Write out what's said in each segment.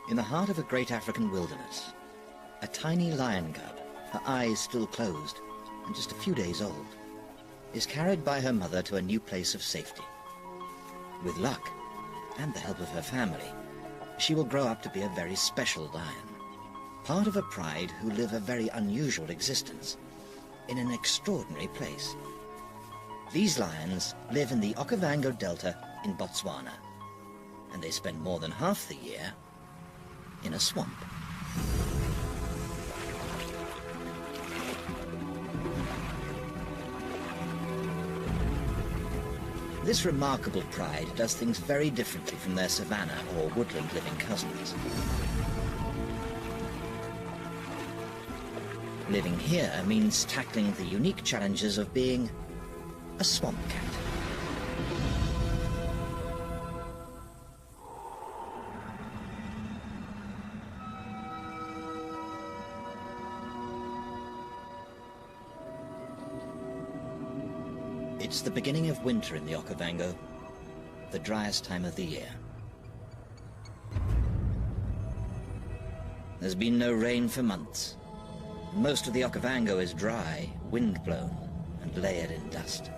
In the heart of a great African wilderness, a tiny lion cub, her eyes still closed and just a few days old, is carried by her mother to a new place of safety. With luck, and the help of her family, she will grow up to be a very special lion, part of a pride who live a very unusual existence in an extraordinary place. These lions live in the Okavango Delta in Botswana, and they spend more than half the year in a swamp. This remarkable pride does things very differently from their savanna or woodland living cousins. Living here means tackling the unique challenges of being a swamp cat. It's the beginning of winter in the Okavango, the driest time of the year. There's been no rain for months. Most of the Okavango is dry, wind-blown, and layered in dust.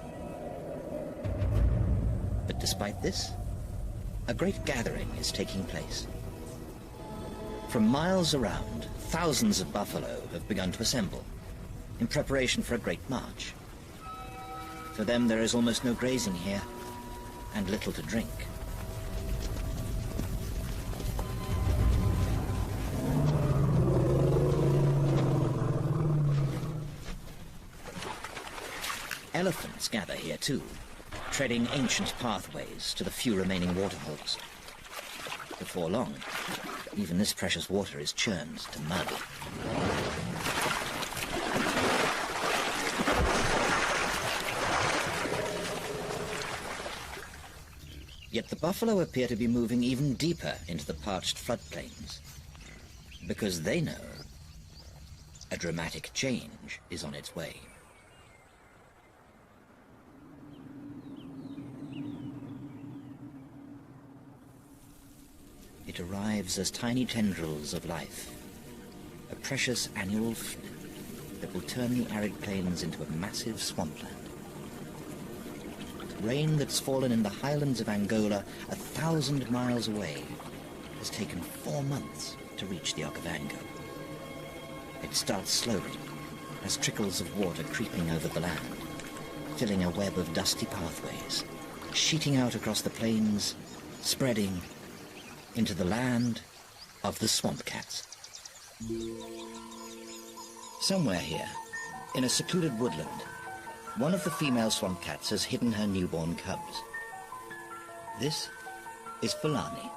But despite this, a great gathering is taking place. From miles around, thousands of buffalo have begun to assemble in preparation for a great march. For them, there is almost no grazing here, and little to drink. Elephants gather here too, treading ancient pathways to the few remaining waterholes. Before long, even this precious water is churned to mud. Yet the buffalo appear to be moving even deeper into the parched floodplains, because they know a dramatic change is on its way. It arrives as tiny tendrils of life, a precious annual flood that will turn the arid plains into a massive swampland. Rain that's fallen in the highlands of Angola 1,000 miles away has taken 4 months to reach the Okavango. It starts slowly, as trickles of water creeping over the land, filling a web of dusty pathways, sheeting out across the plains, spreading into the land of the swamp cats. Somewhere here, in a secluded woodland, one of the female swamp cats has hidden her newborn cubs. This is Fulani,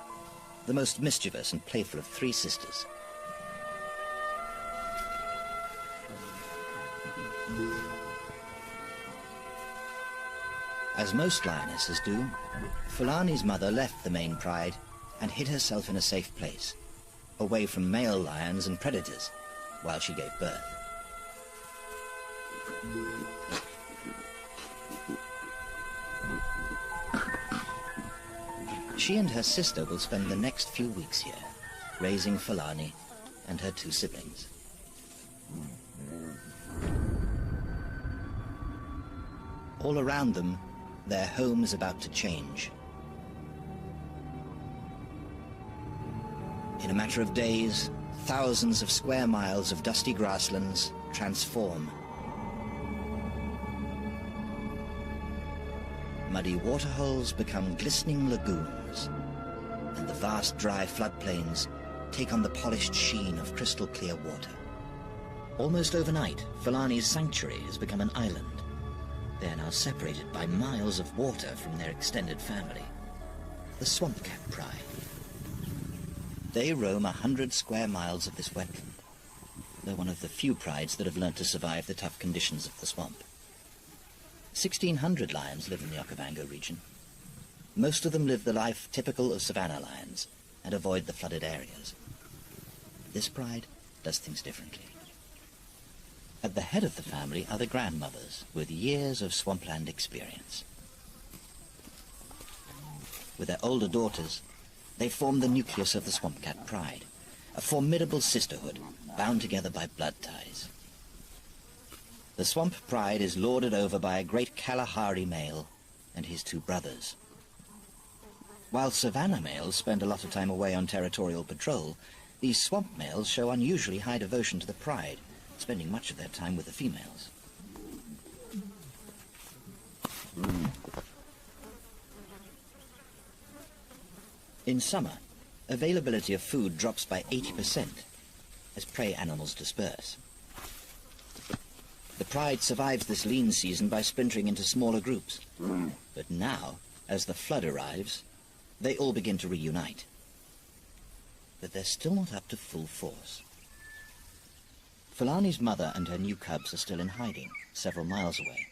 the most mischievous and playful of 3 sisters. As most lionesses do, Fulani's mother left the main pride and hid herself in a safe place, away from male lions and predators, while she gave birth. She and her sister will spend the next few weeks here, raising Fulani and her 2 siblings. All around them, their home is about to change. In a matter of days, thousands of square miles of dusty grasslands transform. Muddy waterholes become glistening lagoons, and the vast dry floodplains take on the polished sheen of crystal clear water. Almost overnight, Fulani's sanctuary has become an island. They are now separated by miles of water from their extended family, the swamp cat pride. They roam 100 square miles of this wetland. They're one of the few prides that have learned to survive the tough conditions of the swamp. 1,600 lions live in the Okavango region. Most of them live the life typical of savanna lions, and avoid the flooded areas. This pride does things differently. At the head of the family are the grandmothers with years of swampland experience. With their older daughters, they form the nucleus of the swamp cat pride, a formidable sisterhood bound together by blood ties. The swamp pride is lorded over by a great Kalahari male and his two brothers. While savanna males spend a lot of time away on territorial patrol, these swamp males show unusually high devotion to the pride, spending much of their time with the females. In summer, availability of food drops by 80% as prey animals disperse. The pride survives this lean season by splintering into smaller groups. But now, as the flood arrives, they all begin to reunite. But they're still not up to full force. Fulani's mother and her new cubs are still in hiding, several miles away.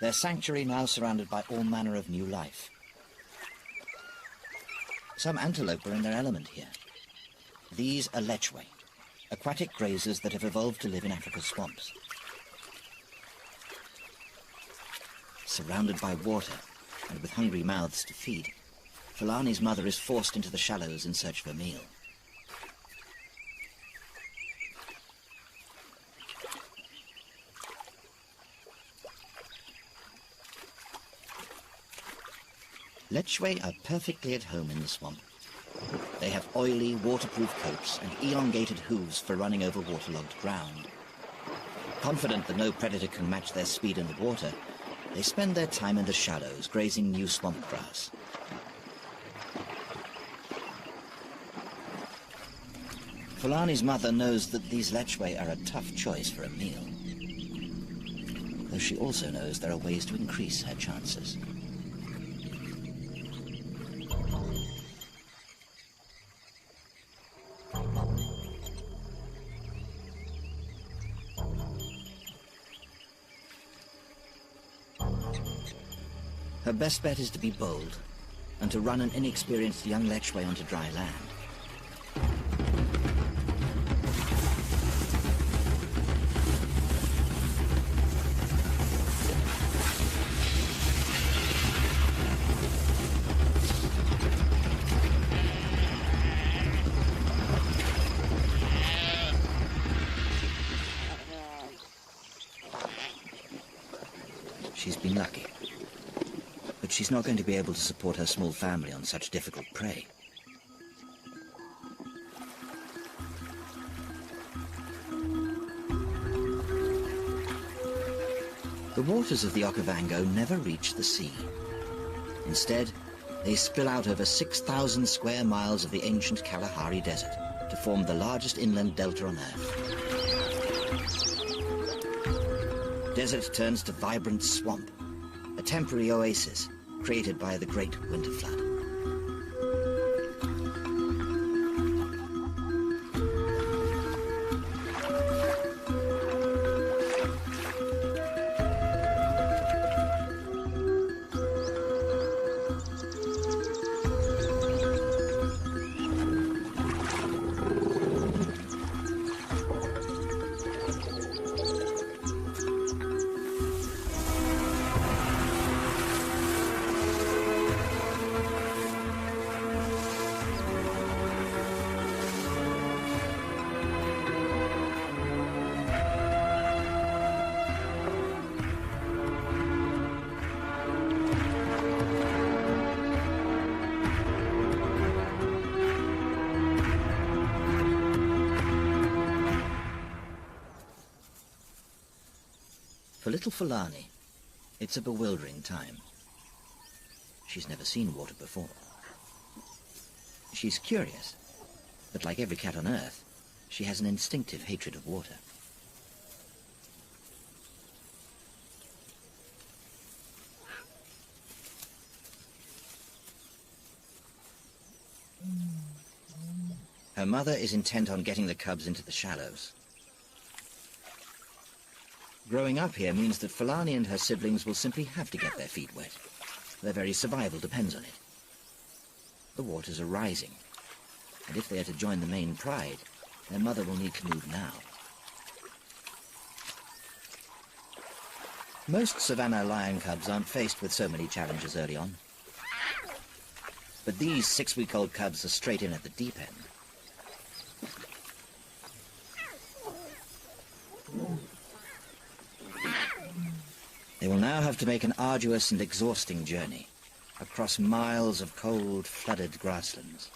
Their sanctuary now surrounded by all manner of new life. Some antelope are in their element here. These are lechwe, aquatic grazers that have evolved to live in Africa's swamps. Surrounded by water and with hungry mouths to feed, Fulani's mother is forced into the shallows in search of a meal. Lechwe are perfectly at home in the swamp. They have oily, waterproof coats and elongated hooves for running over waterlogged ground. Confident that no predator can match their speed in the water, they spend their time in the shallows, grazing new swamp grass. Fulani's mother knows that these lechwe are a tough choice for a meal, though she also knows there are ways to increase her chances. Her best bet is to be bold and to run an inexperienced young lechwe onto dry land. She's been lucky. But she's not going to be able to support her small family on such difficult prey. The waters of the Okavango never reach the sea. Instead, they spill out over 6,000 square miles of the ancient Kalahari Desert to form the largest inland delta on Earth. Desert turns to vibrant swamp, a temporary oasis created by the Great Winter Flood. For little Fulani, it's a bewildering time. She's never seen water before. She's curious, but like every cat on Earth, she has an instinctive hatred of water. Her mother is intent on getting the cubs into the shallows. Growing up here means that Fulani and her siblings will simply have to get their feet wet. Their very survival depends on it. The waters are rising, and if they are to join the main pride, their mother will need to move now. Most savanna lion cubs aren't faced with so many challenges early on. But these 6-week-old cubs are straight in at the deep end. They will now have to make an arduous and exhausting journey across miles of cold, flooded grasslands.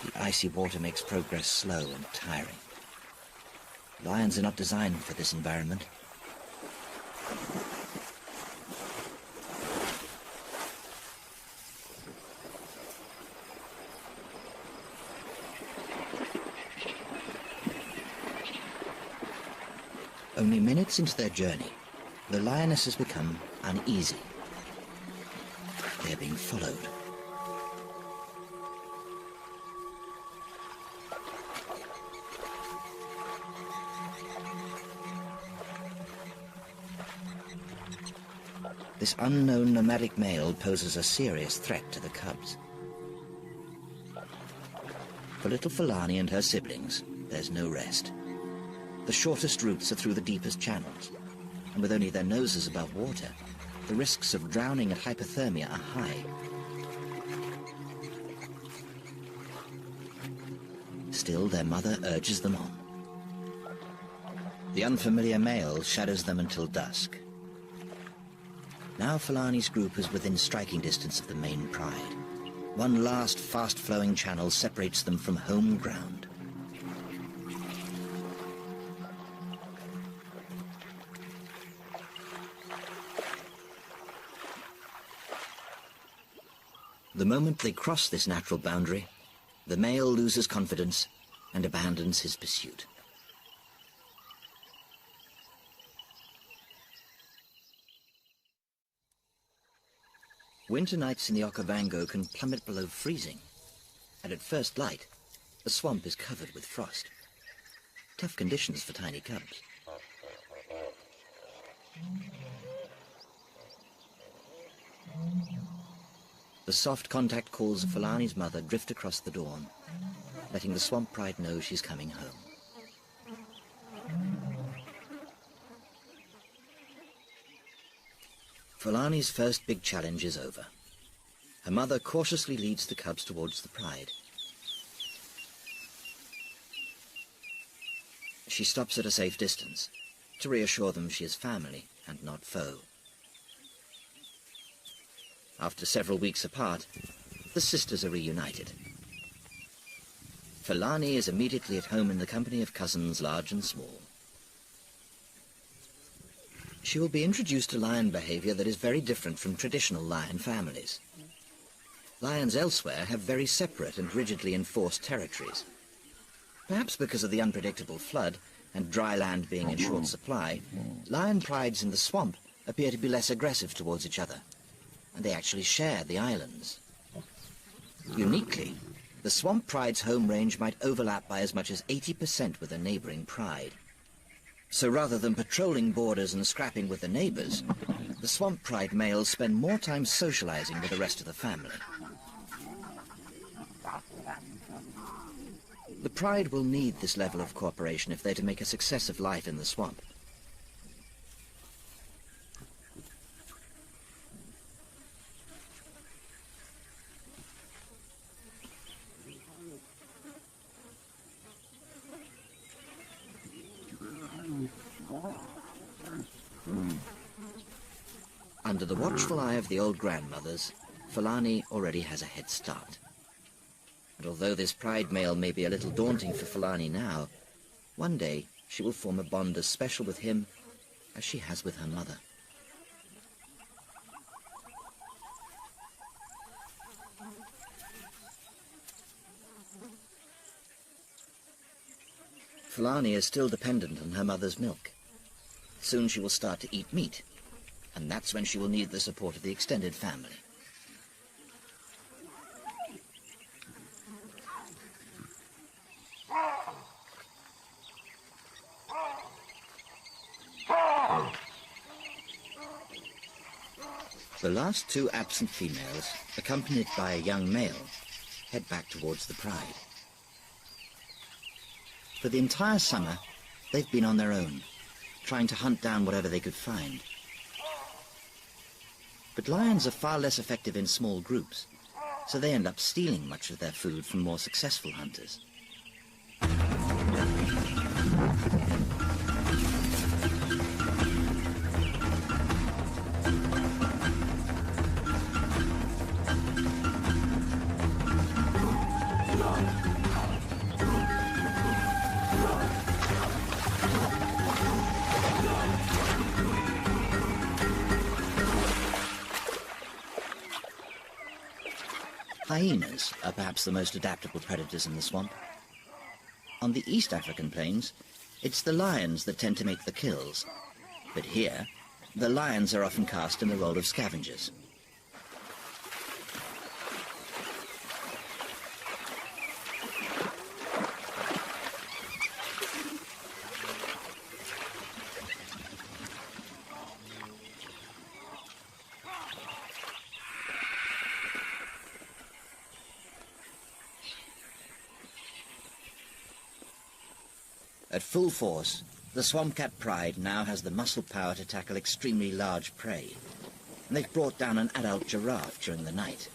The icy water makes progress slow and tiring. Lions are not designed for this environment. Only minutes into their journey, the lionesses become uneasy. They are being followed. This unknown nomadic male poses a serious threat to the cubs. For little Fulani and her siblings, there's no rest. The shortest routes are through the deepest channels, and with only their noses above water, the risks of drowning and hypothermia are high. Still, their mother urges them on. The unfamiliar male shadows them until dusk. Now Fulani's group is within striking distance of the main pride. One last fast-flowing channel separates them from home ground. The moment they cross this natural boundary, the male loses confidence and abandons his pursuit. Winter nights in the Okavango can plummet below freezing, and at first light, the swamp is covered with frost. Tough conditions for tiny cubs. The soft contact calls of Fulani's mother drift across the dawn, letting the swamp pride know she's coming home. Fulani's first big challenge is over. Her mother cautiously leads the cubs towards the pride. She stops at a safe distance to reassure them she is family and not foe. After several weeks apart, the sisters are reunited. Fulani is immediately at home in the company of cousins large and small. She will be introduced to lion behavior that is very different from traditional lion families. Lions elsewhere have very separate and rigidly enforced territories. Perhaps because of the unpredictable flood and dry land being in short supply, lion prides in the swamp appear to be less aggressive towards each other, and they actually share the islands. Uniquely, the swamp pride's home range might overlap by as much as 80% with a neighboring pride. So rather than patrolling borders and scrapping with the neighbors, the swamp pride males spend more time socializing with the rest of the family. The pride will need this level of cooperation if they're to make a success of life in the swamp. Under the watchful eye of the old grandmothers, Fulani already has a head start. And although this pride male may be a little daunting for Fulani now, one day she will form a bond as special with him as she has with her mother. Fulani is still dependent on her mother's milk. Soon she will start to eat meat, and that's when she will need the support of the extended family. The last two absent females, accompanied by a young male, head back towards the pride. For the entire summer, they've been on their own, trying to hunt down whatever they could find. But lions are far less effective in small groups, so they end up stealing much of their food from more successful hunters. Hyenas are perhaps the most adaptable predators in the swamp. On the East African plains, it's the lions that tend to make the kills. But here, the lions are often cast in the role of scavengers. At full force, the swamp cat pride now has the muscle power to tackle extremely large prey, and they've brought down an adult giraffe during the night.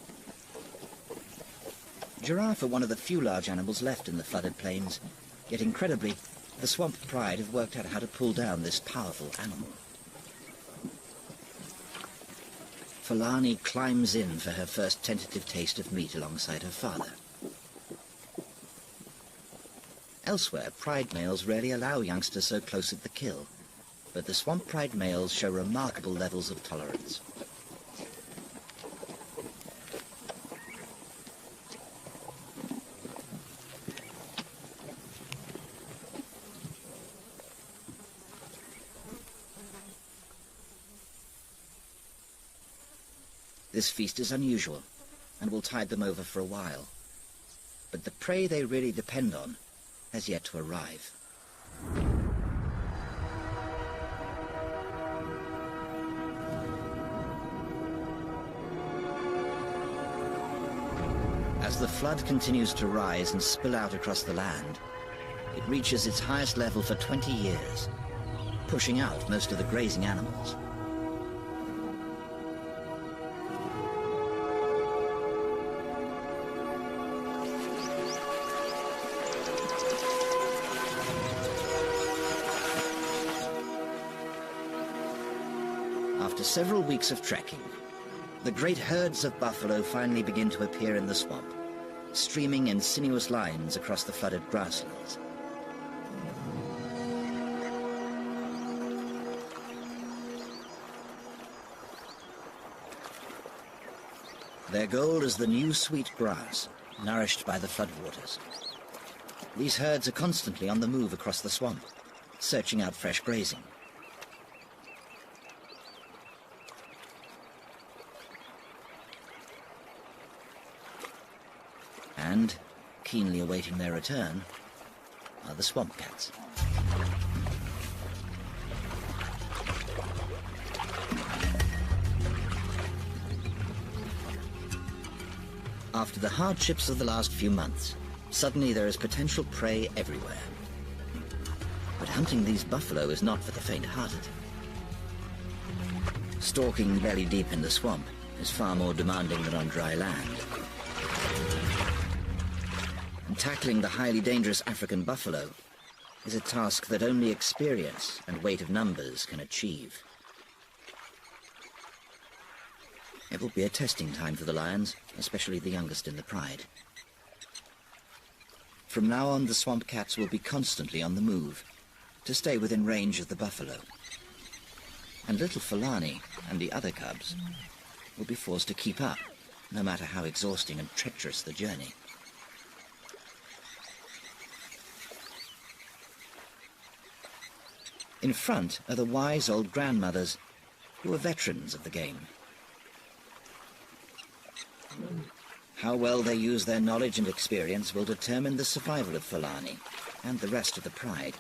Giraffe are one of the few large animals left in the flooded plains, yet incredibly, the swamp pride have worked out how to pull down this powerful animal. Fulani climbs in for her first tentative taste of meat alongside her father. Elsewhere, pride males rarely allow youngsters so close at the kill, but the swamp pride males show remarkable levels of tolerance. This feast is unusual and will tide them over for a while, but the prey they really depend on has yet to arrive. As the flood continues to rise and spill out across the land, it reaches its highest level for 20 years, pushing out most of the grazing animals. After several weeks of trekking, the great herds of buffalo finally begin to appear in the swamp, streaming in sinuous lines across the flooded grasslands. Their goal is the new sweet grass, nourished by the floodwaters. These herds are constantly on the move across the swamp, searching out fresh grazing. And, keenly awaiting their return, are the swamp cats. After the hardships of the last few months, suddenly there is potential prey everywhere. But hunting these buffalo is not for the faint-hearted. Stalking belly deep in the swamp is far more demanding than on dry land. And tackling the highly dangerous African buffalo is a task that only experience and weight of numbers can achieve. It will be a testing time for the lions, especially the youngest in the pride. From now on, the swamp cats will be constantly on the move to stay within range of the buffalo. And little Fulani and the other cubs will be forced to keep up, no matter how exhausting and treacherous the journey. In front are the wise old grandmothers, who are veterans of the game. How well they use their knowledge and experience will determine the survival of Fulani and the rest of the Pride.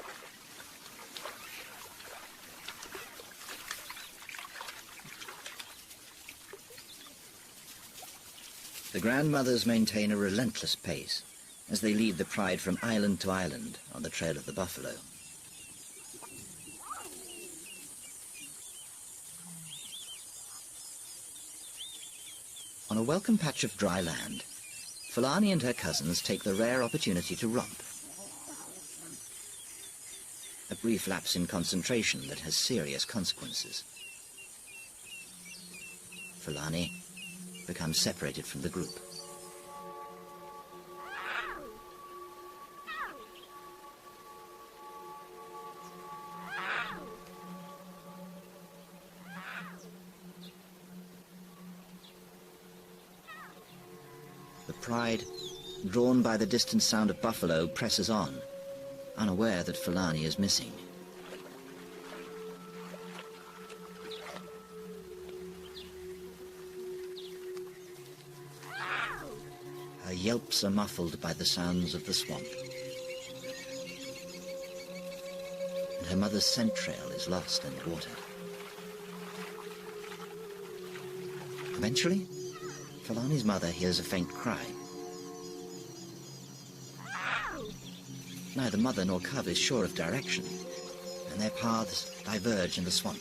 The grandmothers maintain a relentless pace as they lead the Pride from island to island on the trail of the buffalo. On a welcome patch of dry land, Fulani and her cousins take the rare opportunity to romp. A brief lapse in concentration that has serious consequences. Fulani becomes separated from the group. The Pride, drawn by the distant sound of buffalo, presses on, unaware that Fulani is missing. Her yelps are muffled by the sounds of the swamp. And her mother's scent trail is lost in the water. Eventually, Fulani's mother hears a faint cry. Neither mother nor cub is sure of direction, and their paths diverge in the swamp.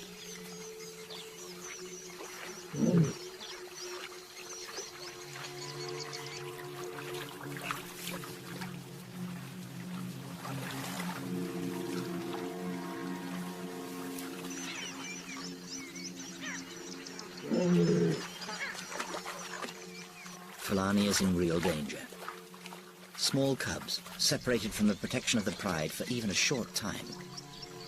Fulani is in real danger. Small cubs, separated from the protection of the Pride for even a short time,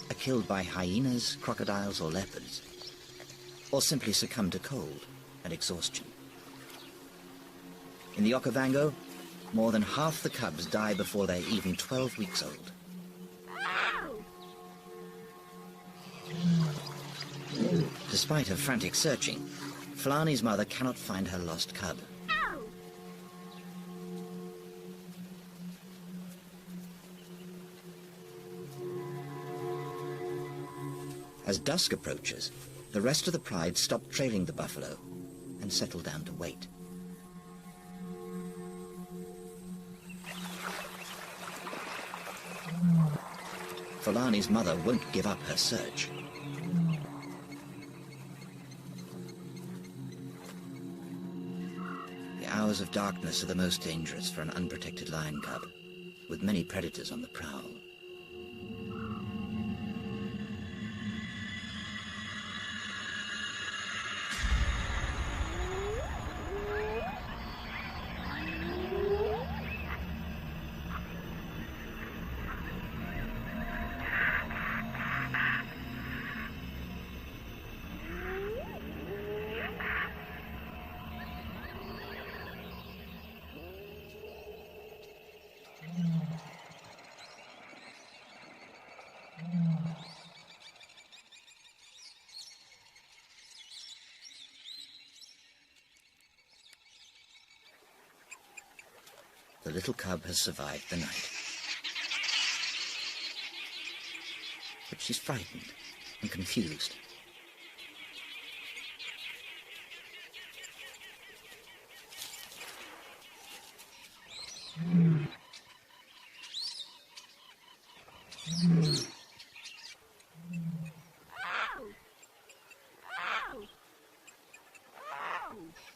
are killed by hyenas, crocodiles, or leopards, or simply succumb to cold and exhaustion. In the Okavango, more than half the cubs die before they're even 12 weeks old. Despite her frantic searching, Fulani's mother cannot find her lost cub. As dusk approaches, the rest of the Pride stop trailing the buffalo and settle down to wait. Fulani's mother won't give up her search. The hours of darkness are the most dangerous for an unprotected lion cub, with many predators on the prowl. The little cub has survived the night. But she's frightened and confused.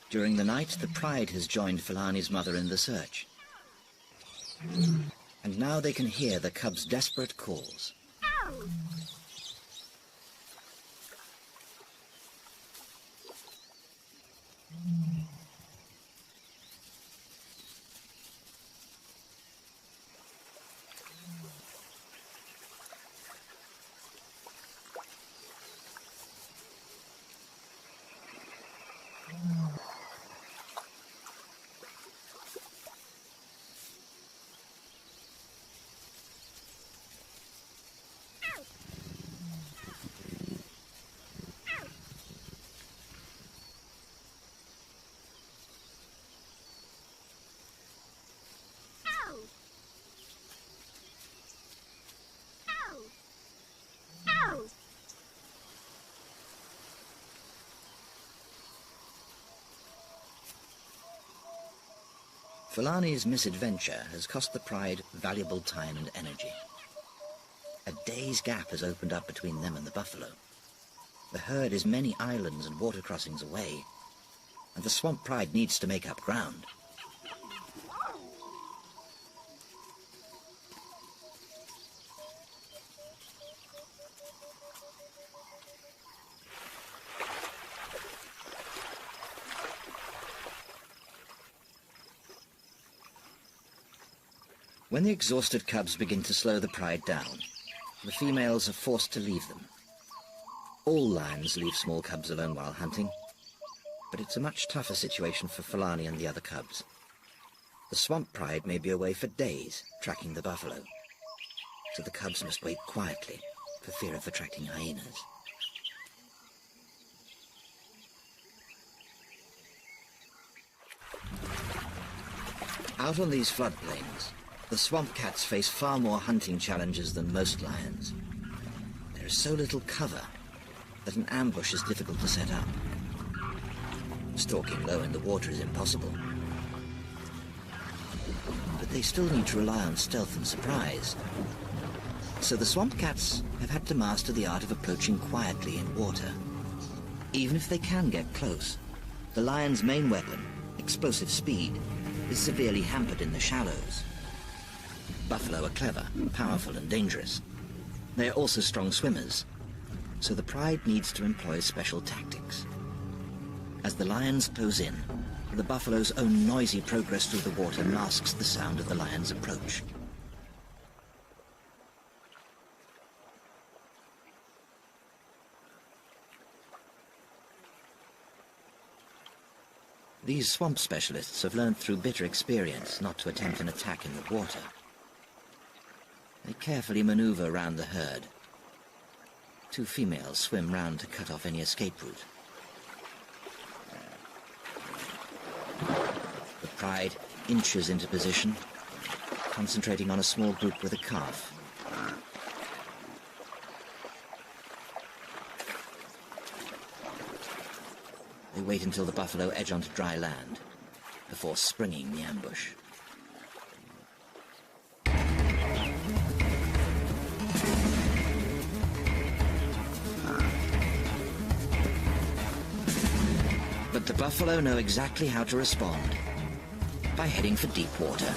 During the night, the Pride has joined Fulani's mother in the search. And now they can hear the cub's desperate calls. Fulani's misadventure has cost the Pride valuable time and energy. A day's gap has opened up between them and the buffalo. The herd is many islands and water crossings away, and the Swamp Pride needs to make up ground. When the exhausted cubs begin to slow the Pride down, the females are forced to leave them. All lions leave small cubs alone while hunting, but it's a much tougher situation for Fulani and the other cubs. The Swamp Pride may be away for days tracking the buffalo, so the cubs must wait quietly for fear of attracting hyenas. Out on these floodplains, the swamp cats face far more hunting challenges than most lions. There is so little cover that an ambush is difficult to set up. Stalking low in the water is impossible. But they still need to rely on stealth and surprise. So the swamp cats have had to master the art of approaching quietly in water. Even if they can get close, the lion's main weapon, explosive speed, is severely hampered in the shallows. Buffalo are clever, powerful and dangerous. They are also strong swimmers, so the Pride needs to employ special tactics. As the lions close in, the buffalo's own noisy progress through the water masks the sound of the lion's approach. These swamp specialists have learned through bitter experience not to attempt an attack in the water. They carefully maneuver around the herd. Two females swim round to cut off any escape route. The Pride inches into position, concentrating on a small group with a calf. They wait until the buffalo edge onto dry land before springing the ambush. But the buffalo know exactly how to respond by heading for deep water.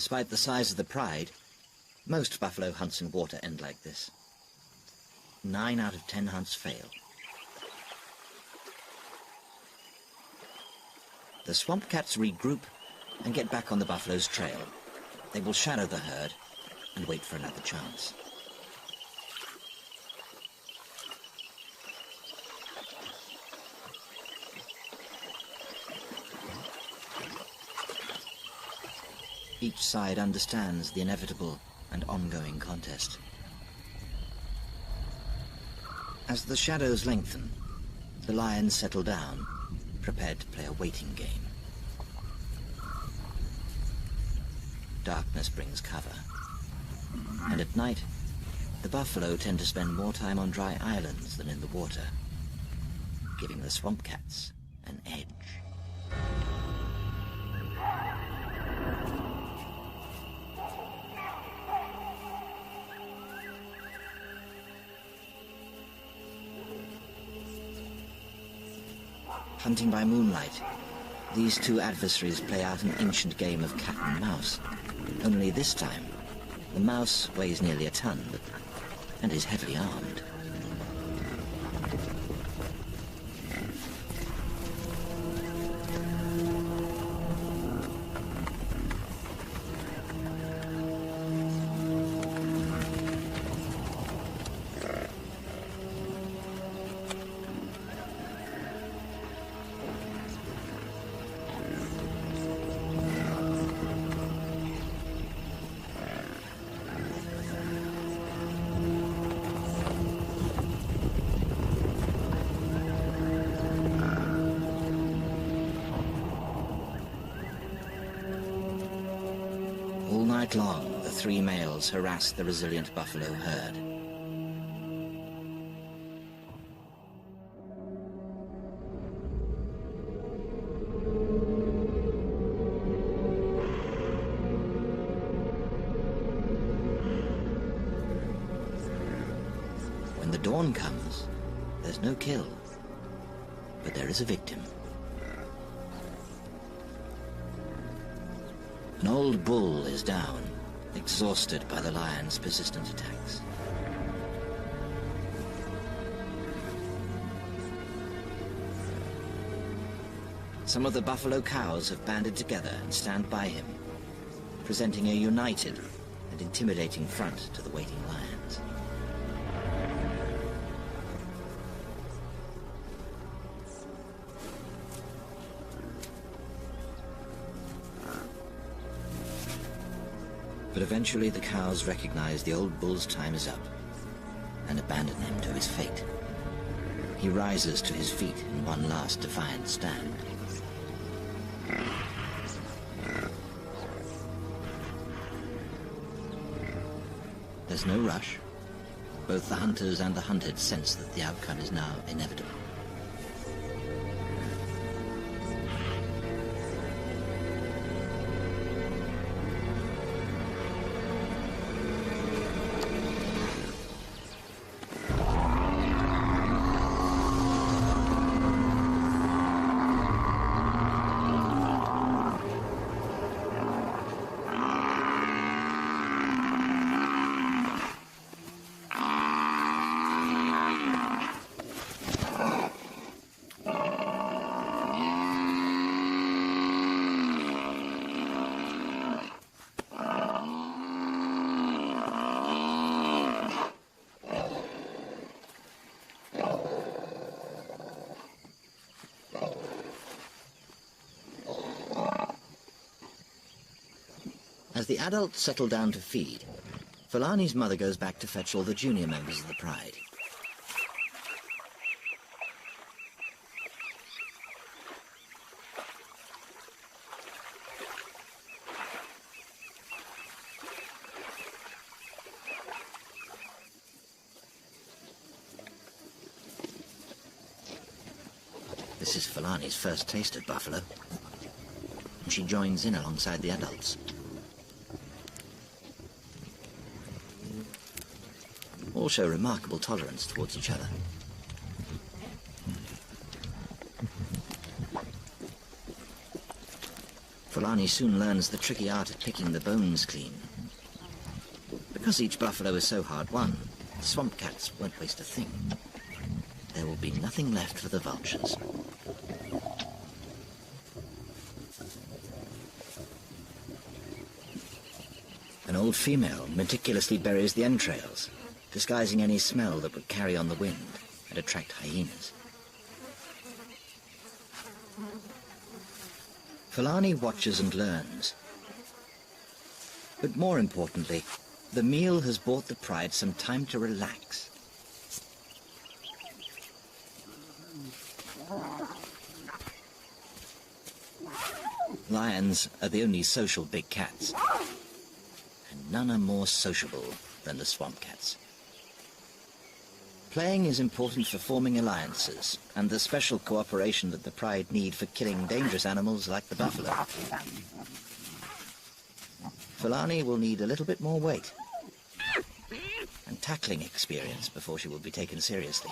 Despite the size of the Pride, most buffalo hunts in water end like this. 9 out of 10 hunts fail. The swamp cats regroup and get back on the buffalo's trail. They will shadow the herd and wait for another chance. Each side understands the inevitable and ongoing contest. As the shadows lengthen, the lions settle down, prepared to play a waiting game. Darkness brings cover, and at night, the buffalo tend to spend more time on dry islands than in the water, giving the swamp cats an edge. Hunting by moonlight, these two adversaries play out an ancient game of cat and mouse. Only this time, the mouse weighs nearly a ton and is heavily armed. All night long, the three males harass the resilient buffalo herd. When the dawn comes, there's no kill, but there is a victim. An old bull is down, exhausted by the lion's persistent attacks. Some of the buffalo cows have banded together and stand by him, presenting a united and intimidating front to the waiting lions. But eventually the cows recognize the old bull's time is up and abandon him to his fate. He rises to his feet in one last defiant stand. There's no rush. Both the hunters and the hunted sense that the outcome is now inevitable. As the adults settle down to feed, Fulani's mother goes back to fetch all the junior members of the pride. This is Fulani's first taste of buffalo, and she joins in alongside the adults. All show remarkable tolerance towards each other. Fulani soon learns the tricky art of picking the bones clean. Because each buffalo is so hard won, the swamp cats won't waste a thing. There will be nothing left for the vultures. An old female meticulously buries the entrails, disguising any smell that would carry on the wind and attract hyenas. Fulani watches and learns. But more importantly, the meal has bought the pride some time to relax. Lions are the only social big cats, and none are more sociable than the swamp cats. Playing is important for forming alliances and the special cooperation that the pride need for killing dangerous animals like the buffalo. Fulani will need a little bit more weight and tackling experience before she will be taken seriously.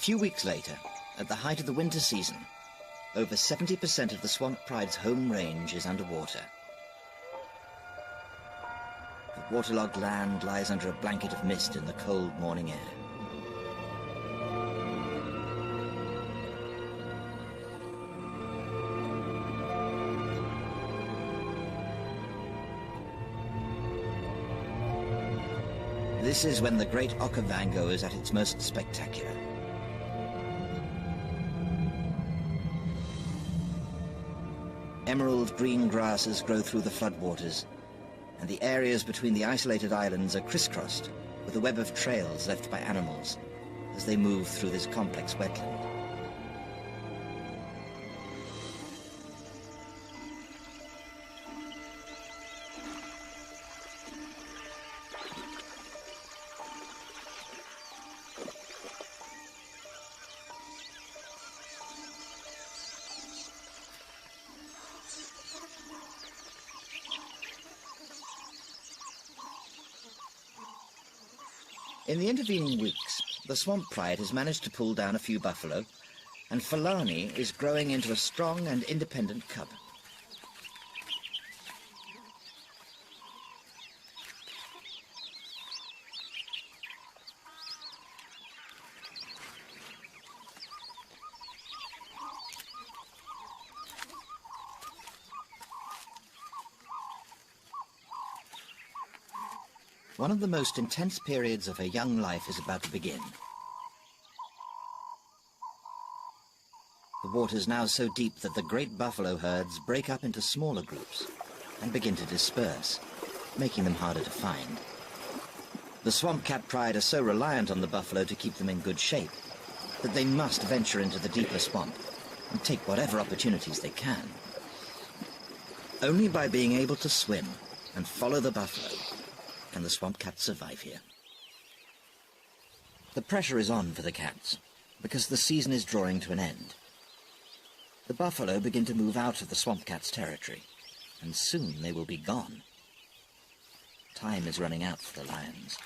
few weeks later, at the height of the winter season, over 70% of the swamp pride's home range is underwater. The waterlogged land lies under a blanket of mist in the cold morning air. This is when the great Okavango is at its most spectacular. Emerald green grasses grow through the floodwaters, and the areas between the isolated islands are crisscrossed with a web of trails left by animals as they move through this complex wetland. In the intervening weeks, the swamp pride has managed to pull down a few buffalo, and Fulani is growing into a strong and independent cub. One of the most intense periods of her young life is about to begin. The water is now so deep that the great buffalo herds break up into smaller groups and begin to disperse, making them harder to find. The swamp cat pride are so reliant on the buffalo to keep them in good shape that they must venture into the deeper swamp and take whatever opportunities they can. Only by being able to swim and follow the buffalo can the swamp cats survive here. The pressure is on for the cats because the season is drawing to an end. The buffalo begin to move out of the swamp cat's territory, and soon they will be gone. Time is running out for the lions.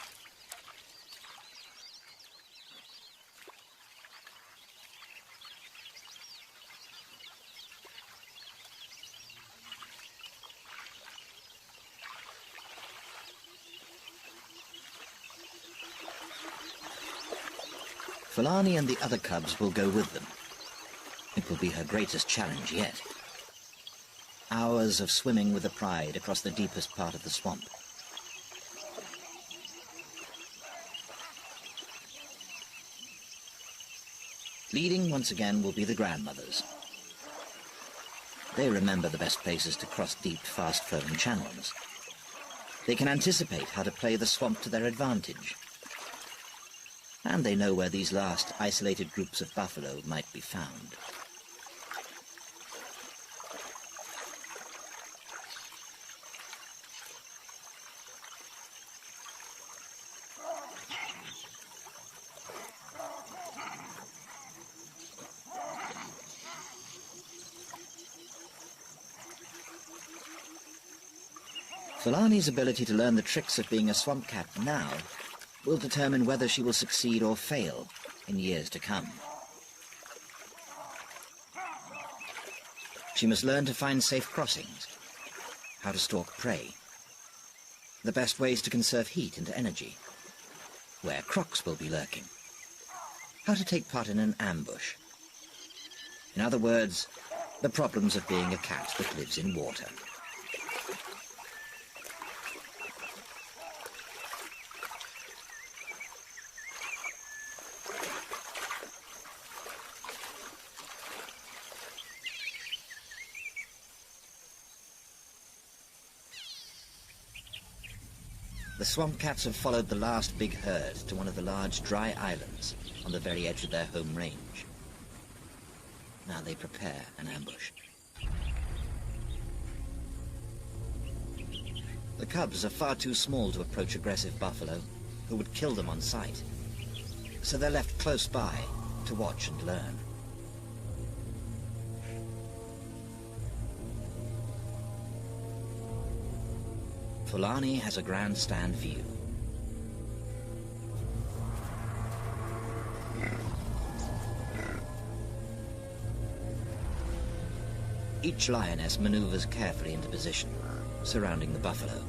Fulani and the other cubs will go with them. It will be her greatest challenge yet. Hours of swimming with the pride across the deepest part of the swamp. Leading once again will be the grandmothers. They remember the best places to cross deep, fast-flowing channels. They can anticipate how to play the swamp to their advantage. And they know where these last isolated groups of buffalo might be found. Fulani's ability to learn the tricks of being a swamp cat now will determine whether she will succeed or fail in years to come. She must learn to find safe crossings, how to stalk prey, the best ways to conserve heat and energy, where crocs will be lurking, how to take part in an ambush. In other words, the problems of being a cat that lives in water. The swamp cats have followed the last big herd to one of the large dry islands on the very edge of their home range. Now they prepare an ambush. The cubs are far too small to approach aggressive buffalo, who would kill them on sight, so they're left close by to watch and learn. Fulani has a grandstand view. Each lioness maneuvers carefully into position, surrounding the buffalo.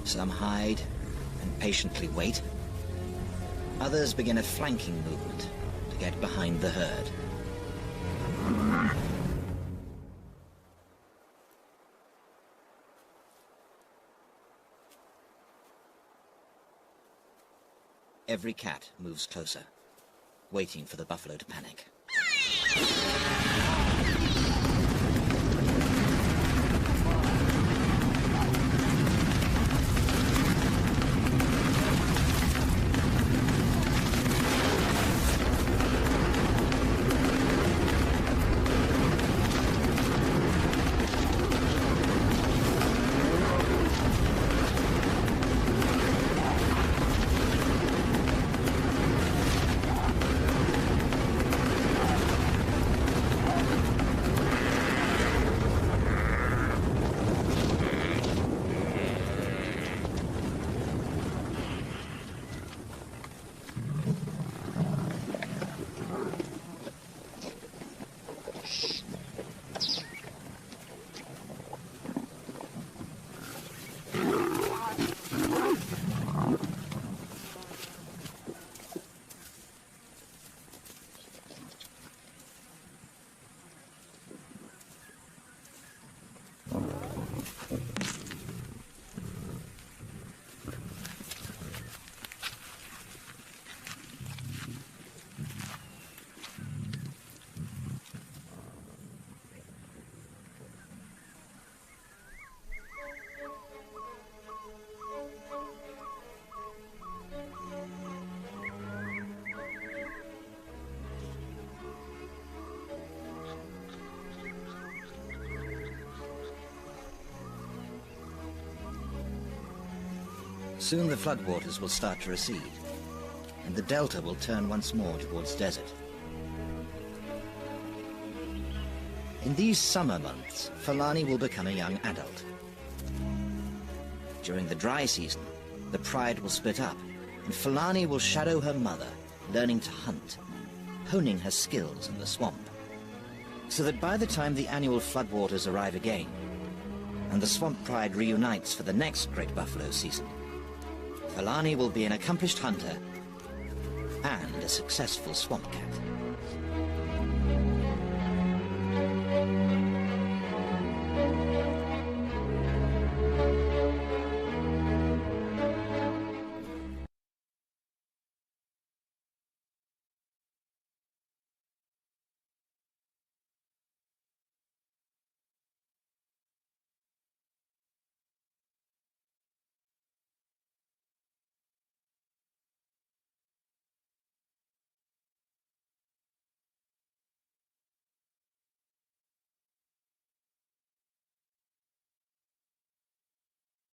Some hide and patiently wait. Others begin a flanking movement to get behind the herd. Every cat moves closer, waiting for the buffalo to panic. Soon the floodwaters will start to recede, and the delta will turn once more towards desert. In these summer months, Fulani will become a young adult. During the dry season, the pride will split up, and Fulani will shadow her mother, learning to hunt, honing her skills in the swamp, so that by the time the annual floodwaters arrive again, and the swamp pride reunites for the next great buffalo season, Fulani will be an accomplished hunter and a successful swamp cat.